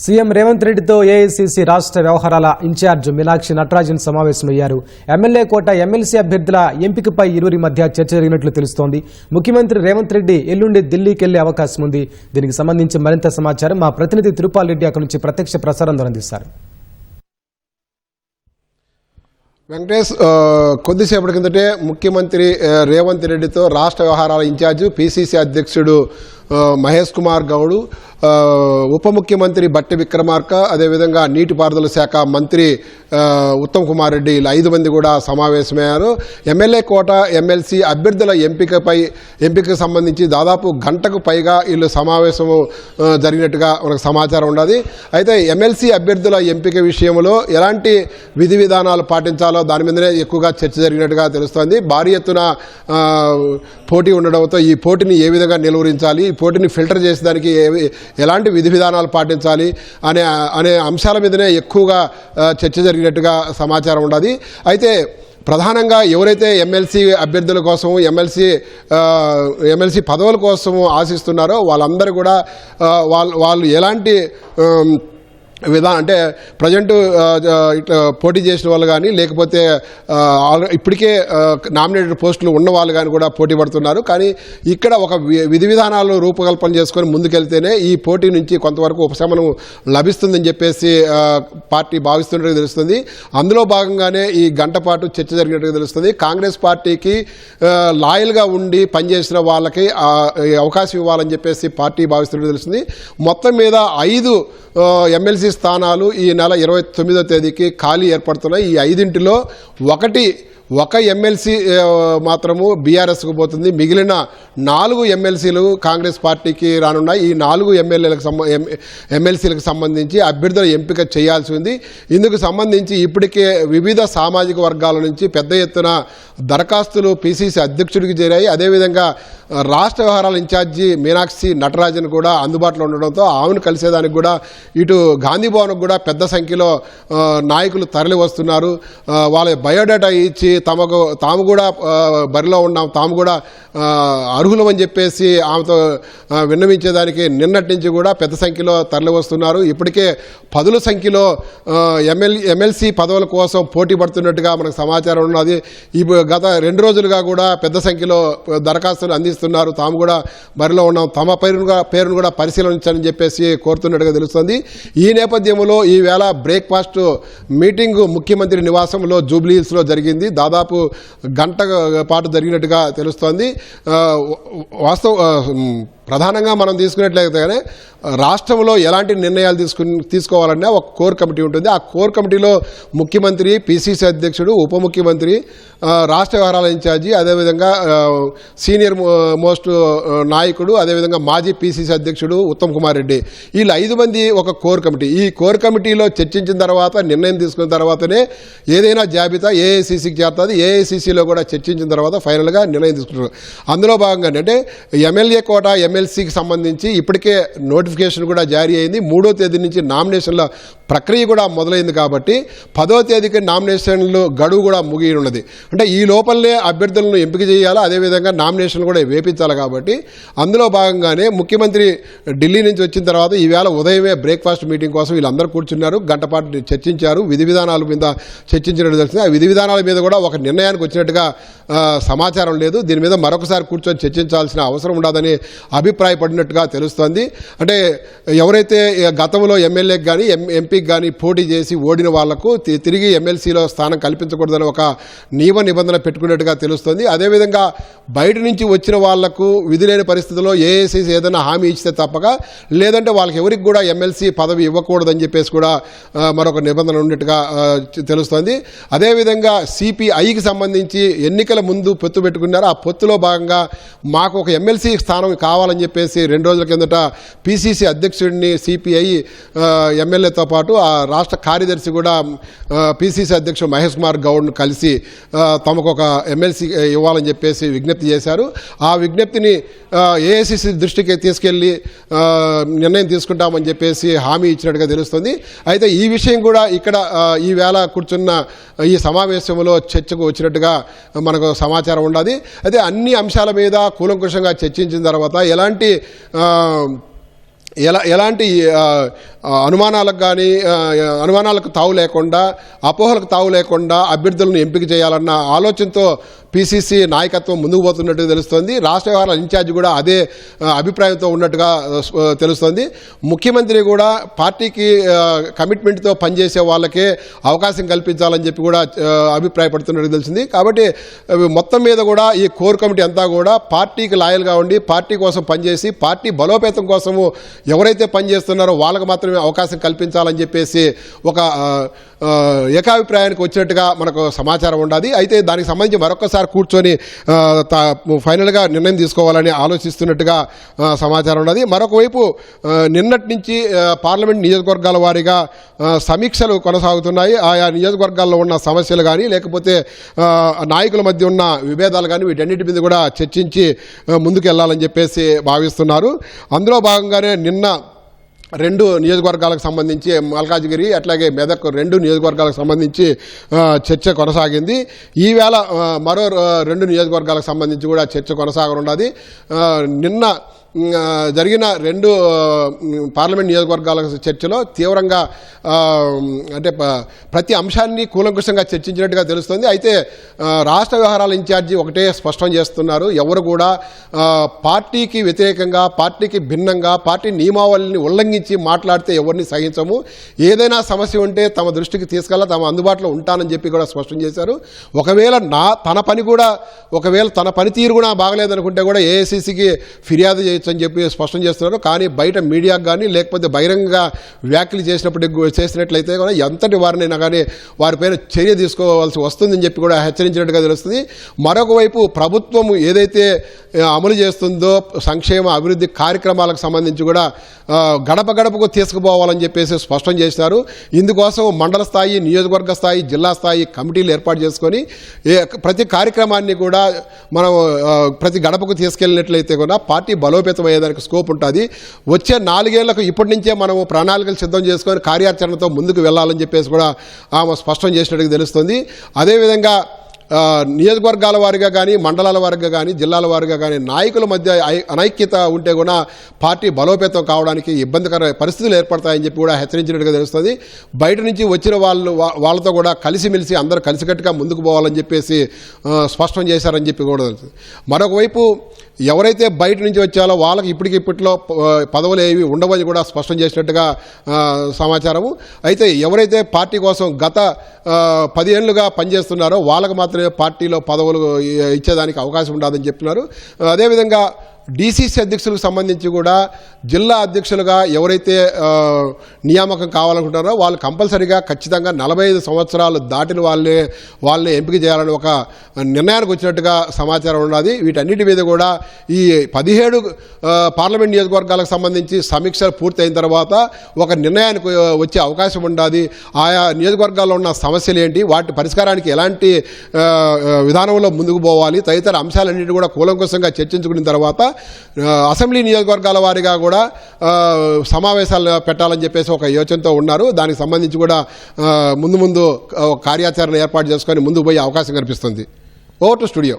CM Revanth రెడ్డితో AICC రాష్ట్ర వ్యవహారాల ఇన్ఛార్జ్ మీనాక్షి నటరాజన్ సమావేశమయ్యారు. ఎమ్మెల్యే కోట ఎమ్మెల్సీ అభ్యర్థుల ఎంపికపై ఇరువురి మధ్య చర్చ జరిగినట్లు తెలుస్తోంది. ముఖ్యమంత్రి రేవంత్ రెడ్డి ఎల్లుండి ఢిల్లీకి వెళ్లే అవకాశం ఉంది. దీనికి సంబంధించి మరింత సమాచారం మా ప్రతినిధి తిరుపాల్ రెడ్డి అక్కడి నుంచి ప్రత్యక్ష ప్రసారం అందిస్తారు. వెంకటేష్, కొద్దిసేపటి కిందటే ముఖ్యమంత్రి రేవంత్ రెడ్డితో రాష్ట్ర వ్యవహారాల ఇన్ఛార్జి పిసిసి అధ్యక్షుడు మహేష్ కుమార్ గౌడ్, ఉప ముఖ్యమంత్రి బట్టి విక్రమార్క, అదేవిధంగా నీటిపారుదల శాఖ మంత్రి ఉత్తమ్ కుమార్ రెడ్డి ఇలా 5 మంది కూడా సమావేశమయ్యారు. ఎమ్మెల్యే కోట ఎమ్మెల్సీ అభ్యర్థుల ఎంపికకు సంబంధించి దాదాపు గంటకు పైగా వీళ్ళు సమావేశం జరిగినట్టుగా మనకు సమాచారం ఉన్నది. అయితే ఎమ్మెల్సీ అభ్యర్థుల ఎంపిక విషయంలో ఎలాంటి విధి విధానాలు పాటించాలో దాని మీదనే ఎక్కువగా చర్చ జరిగినట్టుగా తెలుస్తోంది. భారీ ఎత్తున పోటీ ఉండడంతో ఈ పోటీని ఏ విధంగా నిలువరించాలి, ఈ పోటీని ఫిల్టర్ చేసేదానికి ఎలాంటి విధి విధానాలు పాటించాలి అనే అంశాల మీదనే ఎక్కువగా చర్చ జరిగినట్టుగా సమాచారం ఉన్నది. అయితే ప్రధానంగా ఎవరైతే ఎమ్మెల్సీ అభ్యర్థుల కోసం ఎమ్మెల్సీ పదవుల కోసం ఆశిస్తున్నారో వాళ్ళందరూ కూడా వాళ్ళు ఎలాంటి అంటే ప్రజెంట్ ఇట్లా పోటీ చేసిన వాళ్ళు కానీ లేకపోతే ఇప్పటికే నామినేటెడ్ పోస్టులు ఉన్న వాళ్ళు కానీ కూడా పోటీ పడుతున్నారు. కానీ ఇక్కడ ఒక విధి విధానాలు రూపకల్పన చేసుకొని ముందుకెళ్తేనే ఈ పోటీ నుంచి కొంతవరకు ఉపశమనం లభిస్తుందని చెప్పేసి పార్టీ భావిస్తున్నట్టుగా తెలుస్తుంది. అందులో భాగంగానే ఈ గంట పాటు చర్చ జరిగినట్టుగా తెలుస్తుంది. కాంగ్రెస్ పార్టీకి లాయల్గా ఉండి పనిచేసిన వాళ్ళకి అవకాశం ఇవ్వాలని చెప్పేసి పార్టీ భావిస్తున్నట్టుగా తెలుస్తుంది. మొత్తం మీద 5 ఎమ్మెల్సీ స్థానాలు ఈ నెల 29వ తేదీకి ఖాళీ ఏర్పడుతున్నాయి. ఈ 5ంటిలో ఒక ఎమ్మెల్సీ మాత్రము బీఆర్ఎస్కు పోతుంది. మిగిలిన 4 ఎమ్మెల్సీలు కాంగ్రెస్ పార్టీకి రానున్నాయి. ఈ 4 ఎమ్మెల్సీలకు సంబంధించి అభ్యర్థుల ఎంపిక చేయాల్సి ఉంది. ఇందుకు సంబంధించి ఇప్పటికే వివిధ సామాజిక వర్గాల నుంచి పెద్ద ఎత్తున దరఖాస్తులు పిసిసి అధ్యక్షుడికి చేరాయి. అదేవిధంగా రాష్ట్ర వ్యవహారాల ఇన్ఛార్జి మీనాక్షి నటరాజన్ కూడా అందుబాటులో ఉండడంతో ఆమెను కలిసేదానికి కూడా ఇటు గాంధీ భవన్కు కూడా పెద్ద సంఖ్యలో నాయకులు తరలి వస్తున్నారు. వాళ్ళ బయోడేటా ఇచ్చి తాము కూడా బరిలో ఉన్నాం, తాము కూడా అర్హులమని చెప్పేసి ఆమెతో విన్నవించేదానికి నిన్నటి నుంచి కూడా పెద్ద సంఖ్యలో తరలి వస్తున్నారు. ఇప్పటికే 10ల సంఖ్యలో ఎమ్మెల్సీ పదవుల కోసం పోటీ పడుతున్నట్టుగా మనకు సమాచారం ఉన్నది. గత 2 రోజులుగా కూడా పెద్ద సంఖ్యలో దరఖాస్తులు అందిస్తున్నారు. తాము కూడా బరిలో ఉన్నాం, తమ పేరును కూడా పరిశీలించాలని చెప్పేసి కోరుతున్నట్టుగా తెలుస్తుంది. ఈ నేపథ్యంలో ఈవేళ బ్రేక్ఫాస్ట్ మీటింగ్ ముఖ్యమంత్రి నివాసంలో జూబ్లీహిల్స్లో జరిగింది. దాదాపు గంట పాటు జరిగినట్టుగా తెలుస్తోంది. ప్రధానంగా మనం తీసుకున్నట్లయితే రాష్ట్రంలో ఎలాంటి నిర్ణయాలు తీసుకోవాలన్నా ఒక కోర్ కమిటీ ఉంటుంది. ఆ కోర్ కమిటీలో ముఖ్యమంత్రి, పిసిసి అధ్యక్షుడు, ఉప ముఖ్యమంత్రి, రాష్ట్ర వ్యవహారాల ఇన్ఛార్జి, అదేవిధంగా సీనియర్ మోస్ట్ నాయకుడు, అదేవిధంగా మాజీ పిసిసి అధ్యక్షుడు ఉత్తమ్ కుమార్ రెడ్డి, వీళ్ళు 5 మంది ఒక కోర్ కమిటీ. ఈ కోర్ కమిటీలో చర్చించిన తర్వాత నిర్ణయం తీసుకున్న తర్వాతనే ఏదైనా జాబితా ఏఐసీసీకి చేరుతుంది. ఏఐసీసీలో కూడా చర్చించిన తర్వాత ఫైనల్గా నిర్ణయం తీసుకుంటారు. అందులో భాగంగా అంటే ఎమ్మెల్యే కోట ఎమ్మెల్సీకి సంబంధించి ఇప్పటికే నోటిఫికేషన్ కూడా జారీ అయింది. 3వ తేదీ నుంచి నామినేషన్ల ప్రక్రియ కూడా మొదలైంది. కాబట్టి 10వ తేదీకి నామినేషన్లు గడువు కూడా ముగియనున్నది. అంటే ఈ లోపలనే అభ్యర్థులను ఎంపిక చేయాలి, అదేవిధంగా నామినేషన్లు కూడా వేపించాలి. కాబట్టి అందులో భాగంగానే ముఖ్యమంత్రి ఢిల్లీ నుంచి వచ్చిన తర్వాత ఈవేళ ఉదయమే బ్రేక్ఫాస్ట్ మీటింగ్ కోసం వీళ్ళందరూ కూర్చున్నారు. గంట పాటు చర్చించారు. విధి విధానాల మీద చర్చించినట్టు తెలిసింది. ఆ విధి విధానాల మీద కూడా ఒక నిర్ణయానికి వచ్చినట్టుగా సమాచారం లేదు. దీని మీద మరొకసారి కూర్చొని చర్చించాల్సిన అవసరం ఉండదని అభిప్రాయపడినట్టుగా తెలుస్తోంది. అంటే ఎవరైతే గతంలో ఎమ్మెల్యేకి కానీ ఎంపీకి కానీ పోటీ చేసి ఓడిన వాళ్లకు తిరిగి ఎమ్మెల్సీలో స్థానం కల్పించకూడదని ఒక నిబంధన పెట్టుకున్నట్టుగా తెలుస్తోంది. అదేవిధంగా బయట నుంచి వచ్చిన వాళ్లకు విధి లేని పరిస్థితుల్లో ఏఐసీసీ ఏదైనా హామీ ఇస్తే తప్పక, లేదంటే వాళ్ళకి ఎవరికి కూడా ఎమ్మెల్సీ పదవి ఇవ్వకూడదని చెప్పేసి కూడా మరొక నిబంధన ఉన్నట్టుగా తెలుస్తోంది. అదేవిధంగా సిపిఐకి సంబంధించి ఎన్నికల ముందు పొత్తు పెట్టుకున్నారు. ఆ పొత్తులో భాగంగా మాకు ఒక ఎమ్మెల్సీ స్థానం కావాలని చెప్పేసి 2 రోజుల కిందట పిసిసి అధ్యక్షుడిని సిపిఐ ఎమ్మెల్యేతో పాటు ఆ రాష్ట్ర కార్యదర్శి కూడా పిసిసి అధ్యక్షుడు మహేష్ కుమార్ గౌడ్ను కలిసి తమకు ఒక ఎమ్మెల్సీ ఇవ్వాలని చెప్పేసి విజ్ఞప్తి చేశారు. ఆ విజ్ఞప్తిని ఏఐసిసి దృష్టికి తీసుకెళ్లి నిర్ణయం తీసుకుంటామని చెప్పేసి హామీ ఇచ్చినట్టుగా తెలుస్తుంది. అయితే ఈ విషయం కూడా ఇక్కడ ఈవేళ కూర్చున్న ఈ సమావేశంలో చర్చకు వచ్చినట్టుగా మనకు సమాచారం ఉన్నది. అయితే అన్ని అంశాల మీద కూలంకుషంగా చర్చించిన తర్వాత ఎలాంటి ఎలాంటి అనుమానాలకు కానీ అనుమానాలకు తావు లేకుండా అపోహలకు తావు లేకుండా అభ్యర్థులను ఎంపిక చేయాలన్న ఆలోచనతో పిసిసి నాయకత్వం ముందుకు పోతున్నట్టుగా తెలుస్తోంది. రాష్ట్ర వ్యవహారాల ఇన్ఛార్జ్ కూడా అదే అభిప్రాయంతో ఉన్నట్టుగా తెలుస్తోంది. ముఖ్యమంత్రి కూడా పార్టీకి కమిట్మెంట్తో పనిచేసే వాళ్ళకే అవకాశం కల్పించాలని చెప్పి కూడా అభిప్రాయపడుతున్నట్టు తెలిసింది. కాబట్టి మొత్తం మీద కూడా ఈ కోర్ కమిటీ అంతా కూడా పార్టీకి లాయల్గా ఉండి పార్టీ కోసం పనిచేసి పార్టీ బలోపేతం కోసము ఎవరైతే పనిచేస్తున్నారో వాళ్ళకు మాత్రమే అవకాశం కల్పించాలని చెప్పేసి ఒక ఏకాభిప్రాయానికి వచ్చినట్టుగా మనకు సమాచారం ఉండాలి. అయితే దానికి సంబంధించి మరొకసారి కూర్చొని ఫైనల్గా నిర్ణయం తీసుకోవాలని ఆలోచిస్తున్నట్టుగా సమాచారం ఉన్నది. మరొక వైపు నిన్నటి నుంచి పార్లమెంట్ నియోజకవర్గాల వారీగా సమీక్షలు కొనసాగుతున్నాయి. ఆయా నియోజకవర్గాల్లో ఉన్న సమస్యలు కానీ లేకపోతే నాయకుల మధ్య ఉన్న విభేదాలు కానీ వీటన్నిటి మీద కూడా చర్చించి ముందుకు వెళ్ళాలని చెప్పేసి భావిస్తున్నారు. అందులో భాగంగానే నిన్న 2 నియోజకవర్గాలకు సంబంధించి మల్కాజ్గిరి అట్లాగే మెదక్ 2 నియోజకవర్గాలకు సంబంధించి చర్చ కొనసాగింది. ఈవేళ మరో 2 నియోజకవర్గాలకు సంబంధించి కూడా చర్చ కొనసాగనున్నది. నిన్న జరిగిన 2 పార్లమెంట్ నియోజకవర్గాల చర్చలో తీవ్రంగా అంటే ప్రతి అంశాన్ని కూలంకుషంగా చర్చించినట్టుగా తెలుస్తుంది. అయితే రాష్ట్ర వ్యవహారాల ఇన్ఛార్జి ఒకటే స్పష్టం చేస్తున్నారు, ఎవరు కూడా పార్టీకి వ్యతిరేకంగా పార్టీకి భిన్నంగా పార్టీ నియమావళిని ఉల్లంఘించి మాట్లాడితే ఎవరిని సహించము, ఏదైనా సమస్య ఉంటే తమ దృష్టికి తీసుకెళ్ళ తమ అందుబాటులో ఉంటానని చెప్పి కూడా స్పష్టం చేశారు. ఒకవేళ తన పనితీరు కూడా బాగలేదనుకుంటే కూడా ఏఐసిసికి ఫిర్యాదు చేయొచ్చు అని చెప్పి స్పష్టం చేస్తున్నారు. కానీ బయట మీడియాకు కానీ లేకపోతే బహిరంగంగా వ్యాఖ్యలు చేసినట్లయితే కూడా ఎంతటి వారినైనా కానీ వారిపైన చర్య తీసుకోవాల్సి వస్తుందని చెప్పి కూడా హెచ్చరించినట్టుగా తెలుస్తుంది. మరొక వైపు ప్రభుత్వం ఏదైతే అమలు చేస్తుందో సంక్షేమ అభివృద్ధి కార్యక్రమాలకు సంబంధించి కూడా గడప గడపకు తీసుకుపోవాలని చెప్పేసి స్పష్టం చేశారు. ఇందుకోసం మండల స్థాయి, నియోజకవర్గ స్థాయి, జిల్లా స్థాయి కమిటీలు ఏర్పాటు చేసుకొని ప్రతి కార్యక్రమాన్ని కూడా మనం ప్రతి గడపకు తీసుకెళ్ళినట్లయితే కూడా పార్టీ బలోపేతం అయ్యేదానికి స్కోప్ ఉంటుంది. వచ్చే 4 ఏళ్లకు ఇప్పటి నుంచే మనము ప్రణాళికలు సిద్ధం చేసుకొని కార్యాచరణతో ముందుకు వెళ్ళాలని చెప్పేసి కూడా ఆమె స్పష్టం చేసినట్టుగా తెలుస్తుంది. అదేవిధంగా నియోజకవర్గాల వారిగా కానీ మండలాల వారిగా కానీ జిల్లాల వారిగా కానీ నాయకుల మధ్య అనైక్యత ఉంటే కూడా పార్టీ బలోపేతం కావడానికి ఇబ్బందికర పరిస్థితులు ఏర్పడతాయని చెప్పి కూడా హెచ్చరించినట్టుగా తెలుస్తుంది. బయట నుంచి వచ్చిన వాళ్ళతో కూడా కలిసిమెలిసి అందరూ కలిసికట్టుగా ముందుకు పోవాలని చెప్పేసి స్పష్టం చేశారని చెప్పి కూడా తెలుస్తుంది. మరొకవైపు ఎవరైతే బయట నుంచి వచ్చారో వాళ్ళకి ఇప్పటికిప్పట్లో పదవులు ఏవి ఉండవని కూడా స్పష్టం చేసినట్టుగా సమాచారము. అయితే ఎవరైతే పార్టీ కోసం గత 10 ఏళ్లుగా పనిచేస్తున్నారో వాళ్ళకు మాత్రమే పార్టీలో పదవులు ఇచ్చేదానికి అవకాశం ఉండదని చెప్తున్నారు. అదేవిధంగా డీసీసీ అధ్యక్షులకు సంబంధించి కూడా జిల్లా అధ్యక్షులుగా ఎవరైతే నియామకం కావాలనుకుంటారో వాళ్ళు కంపల్సరీగా ఖచ్చితంగా 45 సంవత్సరాలు దాటిన వాళ్ళని ఎంపిక చేయాలని ఒక నిర్ణయానికి వచ్చినట్టుగా సమాచారం ఉన్నది. వీటన్నిటి మీద కూడా ఈ 17 పార్లమెంట్ నియోజకవర్గాలకు సంబంధించి సమీక్షలు పూర్తయిన తర్వాత ఒక నిర్ణయానికి వచ్చే అవకాశం ఉండాలి. ఆయా నియోజకవర్గాల్లో ఉన్న సమస్యలు ఏంటి, వాటి పరిష్కారానికి ఎలాంటి విధానంలో ముందుకు పోవాలి తదితర అంశాలన్నింటినీ కూడా కూలంకుషంగా చర్చించుకున్న తర్వాత అసెంబ్లీ నియోజకవర్గాల వారీగా కూడా సమావేశాలు పెట్టాలని చెప్పేసి ఒక యోచనతో ఉన్నారు. దానికి సంబంధించి కూడా ముందు కార్యాచరణ ఏర్పాటు చేసుకొని ముందుకు పోయే అవకాశం కనిపిస్తుంది. Over to studio.